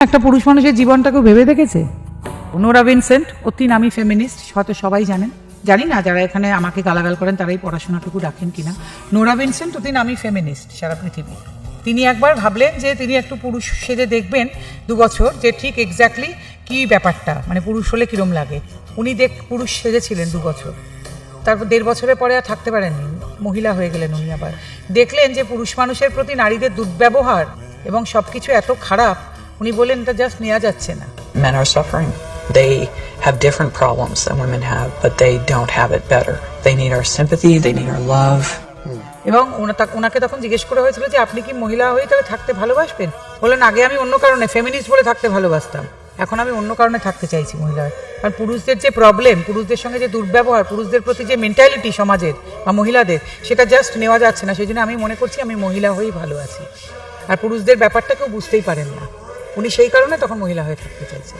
একটা পুরুষ মানুষের জীবনটাকেও ভেবে দেখেছে? নোরা ভিনসেন্ট অতি নামী ফেমিনিস্ট, হয়তো সবাই জানেন, জানি না যারা এখানে আমাকে গালাগাল করেন তারাই পড়াশোনাটুকু রাখেন কিনা। নোরা ভিনসেন্ট অতি নামী ফেমিনিস্ট সারা পৃথিবী। তিনি একবার ভাবলেন যে তিনি একটু পুরুষ সেজে দেখবেন 2 বছর, যে ঠিক এক্স্যাক্টলি কী ব্যাপারটা, মানে পুরুষ হলে কীরম লাগে। উনি পুরুষ সেজেছিলেন 2 বছর, তারপর 1.5 বছরের পরে আর থাকতে পারেননি, মহিলা হয়ে গেলেন উনি। আবার দেখলেন যে পুরুষ মানুষের প্রতি নারীদের দুর্ব্যবহার এবং সব কিছু এত খারাপ, উনি বললেন এটা জাস্ট নেওয়া যাচ্ছে না। Men are suffering. They have different problems than women have, but they don't have it better. They need our sympathy, they need our love. এবং ওনাকে তখন জিজ্ঞেস করা হয়েছিল যে আপনি কি মহিলা হয়ে তাহলে থাকতে ভালোবাসবেন? বললেন আগে আমি অন্য কারণে ফেমিনিস্ট বলে থাকতে ভালোবাসতাম, এখন আমি অন্য কারণে থাকতে চাইছি মহিলা। কারণ পুরুষদের যে প্রবলেম, পুরুষদের সঙ্গে যে দুর্ব্যবহার, পুরুষদের প্রতি যে মেন্টালিটি সমাজের বা মহিলাদের, সেটা জাস্ট নেওয়া যাচ্ছে না। সেই জন্য আমি মনে করছি আমি মহিলা হয়েই ভালো আছি। আর পুরুষদের ব্যাপারটা কেউ বুঝতেই পারেন না, উনি সেই কারণে তখন মহিলা হয়ে থাকতে চাইছেন।